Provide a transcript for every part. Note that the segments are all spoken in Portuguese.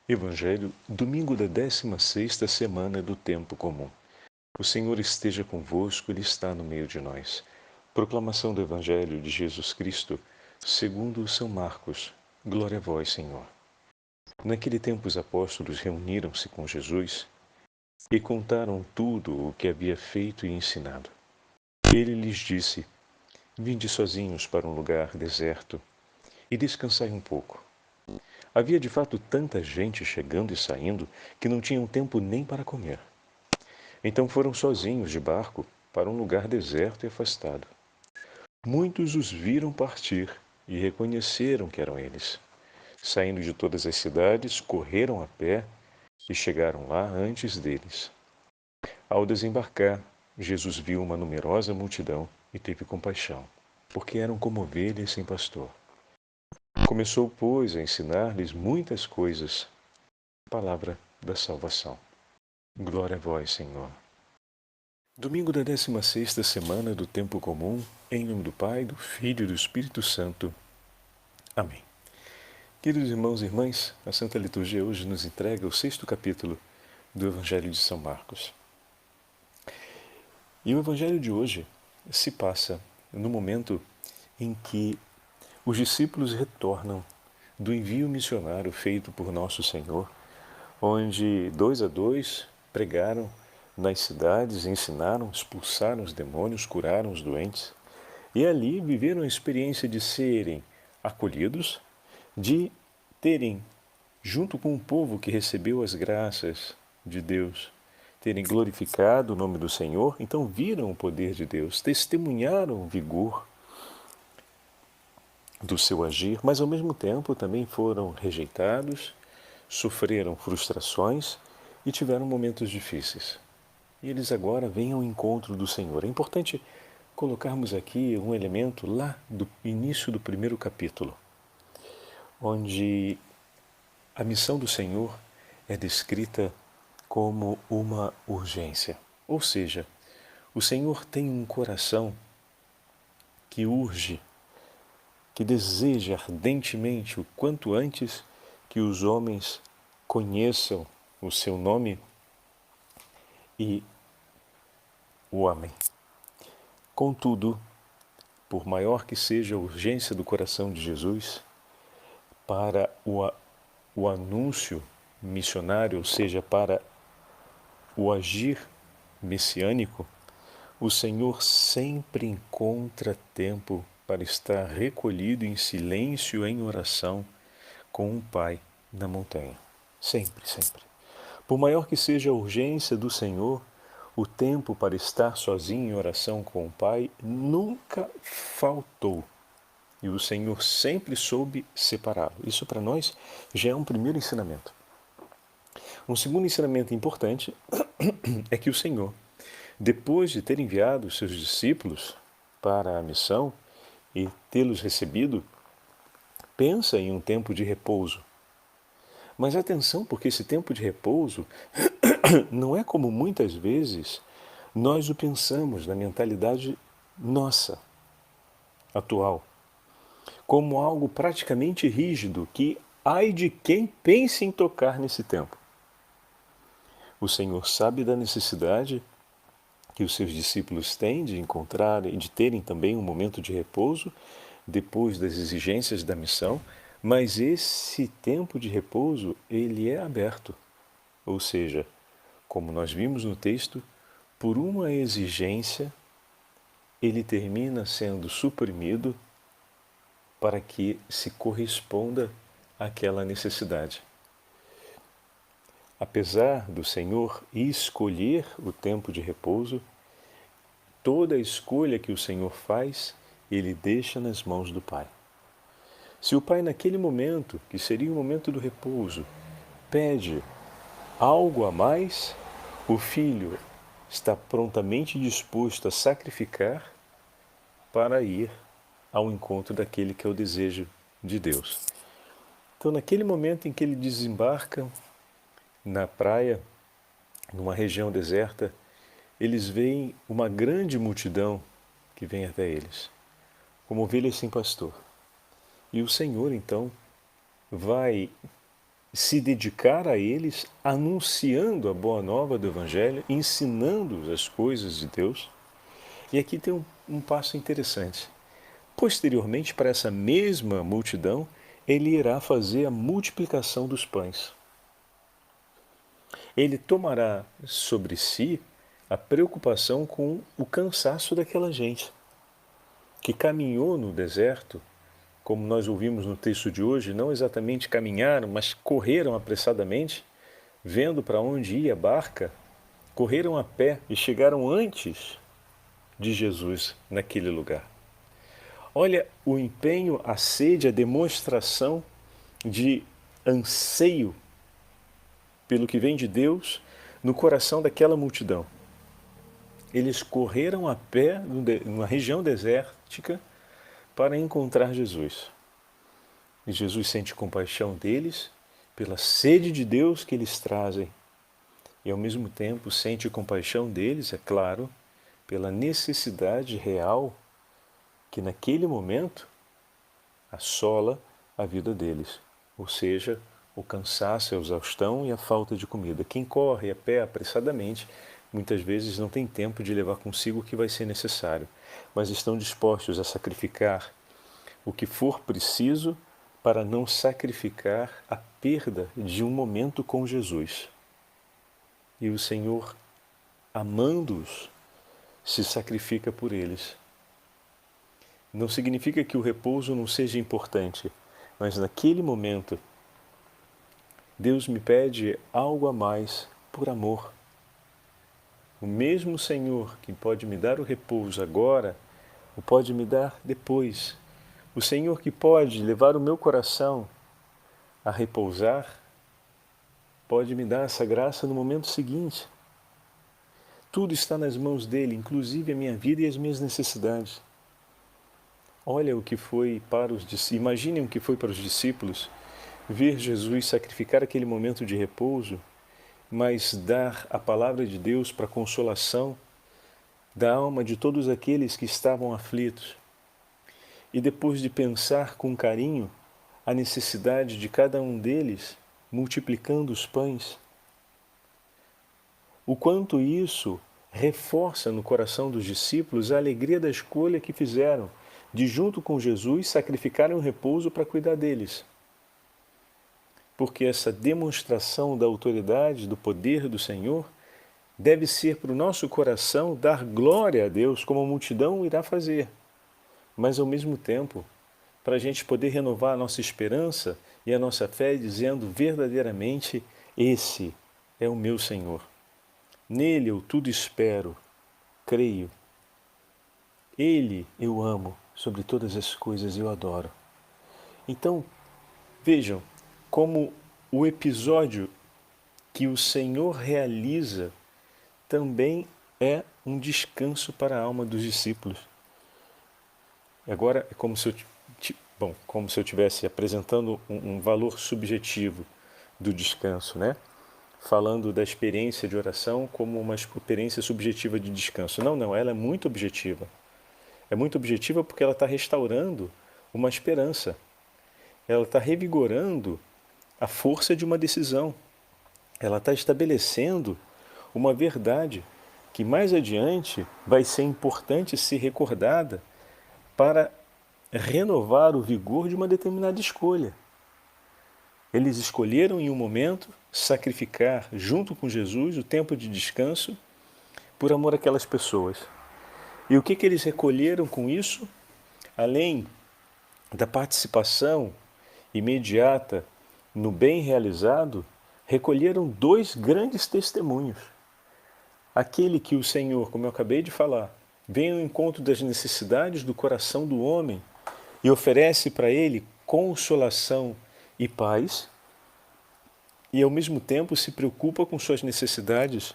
Evangelho, domingo da 16ª semana do tempo comum. O Senhor esteja convosco, Ele está no meio de nós. Proclamação do Evangelho de Jesus Cristo, segundo São Marcos. Glória a vós, Senhor. Naquele tempo os apóstolos reuniram-se com Jesus e contaram tudo o que havia feito e ensinado. Ele lhes disse: Vinde sozinhos para um lugar deserto e descansai um pouco. Havia de fato tanta gente chegando e saindo que não tinham tempo nem para comer. Então foram sozinhos de barco para um lugar deserto e afastado. Muitos os viram partir e reconheceram que eram eles. Saindo de todas as cidades, correram a pé e chegaram lá antes deles. Ao desembarcar, Jesus viu uma numerosa multidão e teve compaixão, porque eram como ovelhas sem pastor. Começou, pois, a ensinar-lhes muitas coisas. Palavra da salvação. Glória a vós, Senhor. Domingo da 16ª semana do tempo comum, em nome do Pai, do Filho e do Espírito Santo. Amém. Queridos irmãos e irmãs, a Santa Liturgia hoje nos entrega o 6º capítulo do Evangelho de São Marcos. E o Evangelho de hoje se passa no momento em que os discípulos retornam do envio missionário feito por Nosso Senhor, onde 2 a 2 pregaram nas cidades, ensinaram, expulsaram os demônios, curaram os doentes, e ali viveram a experiência de serem acolhidos, de terem, junto com o povo que recebeu as graças de Deus, terem glorificado o nome do Senhor, então viram o poder de Deus, testemunharam o vigor do seu agir, mas ao mesmo tempo também foram rejeitados, sofreram frustrações e tiveram momentos difíceis. E eles agora vêm ao encontro do Senhor. É importante colocarmos aqui um elemento lá do início do primeiro capítulo, onde a missão do Senhor é descrita como uma urgência. Ou seja, o Senhor tem um coração que urge, que deseja ardentemente o quanto antes que os homens conheçam o seu nome e o amem. Contudo, por maior que seja a urgência do coração de Jesus para o anúncio missionário, ou seja, para o agir messiânico, o Senhor sempre encontra tempo para estar recolhido em silêncio em oração com o Pai na montanha. Sempre, sempre. Por maior que seja a urgência do Senhor, o tempo para estar sozinho em oração com o Pai nunca faltou. E o Senhor sempre soube separá-lo. Isso para nós já é um primeiro ensinamento. Um segundo ensinamento importante é que o Senhor, depois de ter enviado os seus discípulos para a missão e tê-los recebido, pensa em um tempo de repouso. Mas atenção, porque esse tempo de repouso não é como muitas vezes nós o pensamos na mentalidade nossa, atual, como algo praticamente rígido que ai de quem pense em tocar nesse tempo. O Senhor sabe da necessidade que os seus discípulos têm de encontrar e de terem também um momento de repouso depois das exigências da missão, mas esse tempo de repouso, ele é aberto. Ou seja, como nós vimos no texto, por uma exigência, ele termina sendo suprimido para que se corresponda àquela necessidade. Apesar do Senhor escolher o tempo de repouso, toda a escolha que o Senhor faz, Ele deixa nas mãos do Pai. Se o Pai, naquele momento, que seria o momento do repouso, pede algo a mais, o Filho está prontamente disposto a sacrificar para ir ao encontro daquele que é o desejo de Deus. Então, naquele momento em que ele desembarca na praia, numa região deserta, eles veem uma grande multidão que vem até eles, como ovelhas sem pastor. E o Senhor, então, vai se dedicar a eles, anunciando a boa nova do Evangelho, ensinando-os as coisas de Deus. E aqui tem um passo interessante. Posteriormente, para essa mesma multidão, ele irá fazer a multiplicação dos pães. Ele tomará sobre si a preocupação com o cansaço daquela gente, que caminhou no deserto, como nós ouvimos no texto de hoje, não exatamente caminharam, mas correram apressadamente, vendo para onde ia a barca, correram a pé e chegaram antes de Jesus naquele lugar. Olha o empenho, a sede, a demonstração de anseio pelo que vem de Deus no coração daquela multidão. Eles correram a pé numa região desértica para encontrar Jesus. E Jesus sente compaixão deles pela sede de Deus que eles trazem. E ao mesmo tempo sente compaixão deles, é claro, pela necessidade real que naquele momento assola a vida deles. Ou seja, o cansaço, a exaustão e a falta de comida. Quem corre a pé apressadamente, muitas vezes não tem tempo de levar consigo o que vai ser necessário, mas estão dispostos a sacrificar o que for preciso para não sacrificar a perda de um momento com Jesus. E o Senhor, amando-os, se sacrifica por eles. Não significa que o repouso não seja importante, mas naquele momento, Deus me pede algo a mais por amor. O mesmo Senhor que pode me dar o repouso agora, o pode me dar depois. O Senhor que pode levar o meu coração a repousar, pode me dar essa graça no momento seguinte. Tudo está nas mãos dele, inclusive a minha vida e as minhas necessidades. Olha o que foi para os discípulos, imaginem o que foi para os discípulos ver Jesus sacrificar aquele momento de repouso, mas dar a palavra de Deus para a consolação da alma de todos aqueles que estavam aflitos. E depois de pensar com carinho a necessidade de cada um deles, multiplicando os pães, o quanto isso reforça no coração dos discípulos a alegria da escolha que fizeram de, junto com Jesus, sacrificarem o repouso para cuidar deles. Porque essa demonstração da autoridade, do poder do Senhor, deve ser para o nosso coração dar glória a Deus, como a multidão irá fazer. Mas, ao mesmo tempo, para a gente poder renovar a nossa esperança e a nossa fé, dizendo verdadeiramente, esse é o meu Senhor. Nele eu tudo espero, creio. Ele eu amo, sobre todas as coisas eu adoro. Então, vejam como o episódio que o Senhor realiza também é um descanso para a alma dos discípulos. Agora é como se eu estivesse apresentando um valor subjetivo do descanso, né? Falando da experiência de oração como uma experiência subjetiva de descanso. Não, ela é muito objetiva. É muito objetiva porque ela está restaurando uma esperança. Ela está revigorando a força de uma decisão. Ela está estabelecendo uma verdade que mais adiante vai ser importante ser recordada para renovar o vigor de uma determinada escolha. Eles escolheram em um momento sacrificar junto com Jesus o tempo de descanso por amor àquelas pessoas. E o que eles recolheram com isso? Além da participação imediata no bem realizado, recolheram dois grandes testemunhos. Aquele que o Senhor, como eu acabei de falar, vem ao encontro das necessidades do coração do homem e oferece para ele consolação e paz, e ao mesmo tempo se preocupa com suas necessidades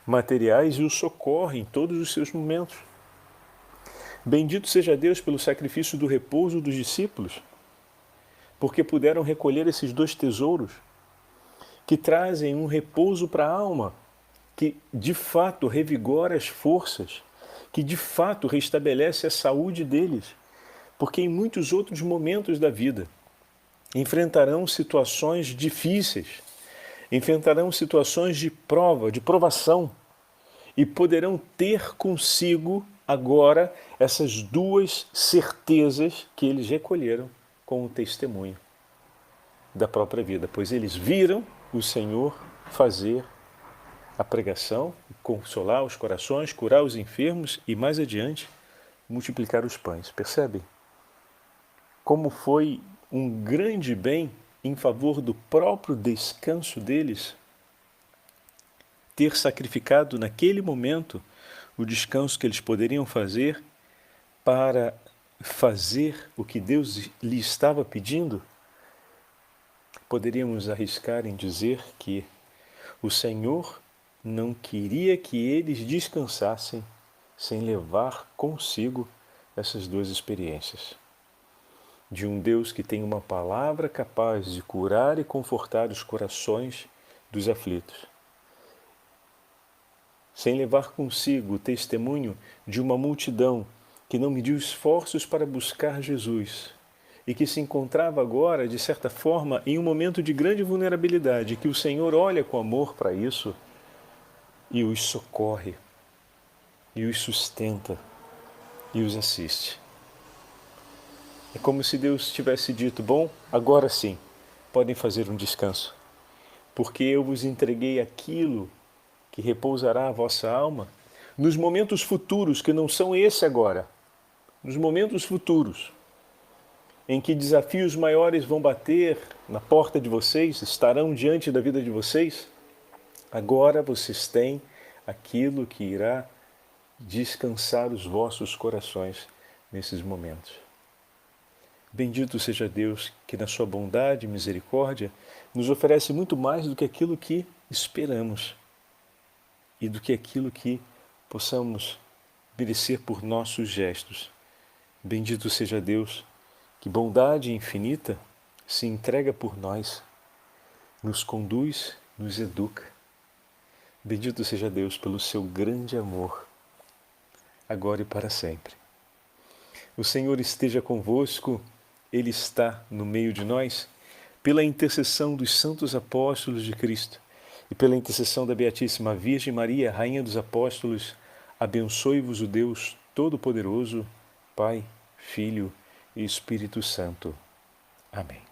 materiais e o socorre em todos os seus momentos. Bendito seja Deus pelo sacrifício do repouso dos discípulos, porque puderam recolher esses dois tesouros que trazem um repouso para a alma, que de fato revigora as forças, que de fato restabelece a saúde deles, porque em muitos outros momentos da vida enfrentarão situações difíceis, enfrentarão situações de prova, de provação, e poderão ter consigo agora essas duas certezas que eles recolheram com o testemunho da própria vida, pois eles viram o Senhor fazer a pregação, consolar os corações, curar os enfermos e mais adiante multiplicar os pães. Percebe? Como foi um grande bem em favor do próprio descanso deles ter sacrificado naquele momento o descanso que eles poderiam fazer para fazer o que Deus lhe estava pedindo? Poderíamos arriscar em dizer que o Senhor não queria que eles descansassem sem levar consigo essas duas experiências. De um Deus que tem uma palavra capaz de curar e confortar os corações dos aflitos. Sem levar consigo o testemunho de uma multidão que não mediu esforços para buscar Jesus e que se encontrava agora, de certa forma, em um momento de grande vulnerabilidade, que o Senhor olha com amor para isso e os socorre, e os sustenta, e os assiste. É como se Deus tivesse dito: bom, agora sim, podem fazer um descanso, porque eu vos entreguei aquilo que repousará a vossa alma nos momentos futuros, que não são esse agora, nos momentos futuros, em que desafios maiores vão bater na porta de vocês, estarão diante da vida de vocês. Agora vocês têm aquilo que irá descansar os vossos corações nesses momentos. Bendito seja Deus que na sua bondade e misericórdia nos oferece muito mais do que aquilo que esperamos e do que aquilo que possamos merecer por nossos gestos. Bendito seja Deus que bondade infinita se entrega por nós, nos conduz, nos educa. Bendito seja Deus pelo seu grande amor, agora e para sempre. O Senhor esteja convosco, Ele está no meio de nós, pela intercessão dos santos apóstolos de Cristo e pela intercessão da Beatíssima Virgem Maria, Rainha dos Apóstolos, abençoe-vos o Deus Todo-Poderoso, Pai, Filho e Espírito Santo. Amém.